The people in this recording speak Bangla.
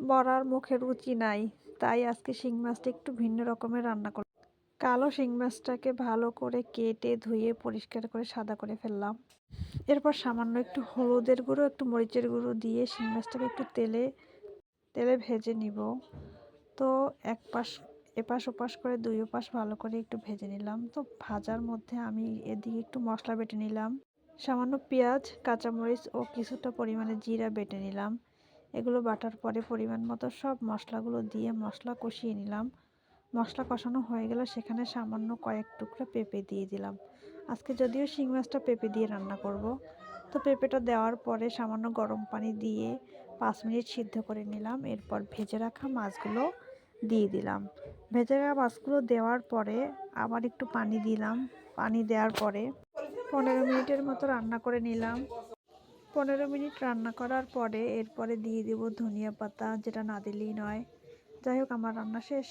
বড়ার মুখে রুচি নাই, তাই আজকে শিং মাছটা একটু ভিন্ন রকমের রান্না করলাম। কালো শিং মাছটাকে ভালো করে কেটে ধুয়ে পরিষ্কার করে সাদা করে ফেললাম। এরপর সামান্য একটু হলুদের গুঁড়ো, একটু মরিচের গুঁড়ো দিয়ে শিং মাছটাকে একটু তেলে তেলে ভেজে নিব। তো এক পাশ এপাশ ওপাশ করে দুই পাশ ভালো করে একটু ভেজে নিলাম। তো ভাজার মধ্যে আমি এদিকে একটু মশলা বেটে নিলাম। সামান্য পেঁয়াজ, কাঁচামরিচ ও কিছুটা পরিমাণে জিরা বেটে নিলাম। এগুলো বাটার পরে পরিমাণ মতো সব মশলাগুলো দিয়ে মশলা কষিয়ে নিলাম। মশলা কষানো হয়ে গেলে সেখানে সামান্য কয়েক টুকরা পেঁপে দিয়ে দিলাম। আজকে যদিও শিং মাছটা পেঁপে দিয়ে রান্না করব। তো পেঁপেটা দেওয়ার পরে সামান্য গরম পানি দিয়ে 5 মিনিট সিদ্ধ করে নিলাম। এরপর ভেজে রাখা মাছগুলো দিয়ে দিলাম। ভেজে রাখা মাছগুলো দেওয়ার পরে আবার একটু পানি দিলাম। পানি দেওয়ার পরে 15 মিনিটের মতো রান্না করে নিলাম। 15 মিনিট রান্না করার পরে এরপরে দিয়ে দেব ধনিয়া পাতা, যেটা না দিলেই নয়। যাই হোক, আমার রান্না শেষ।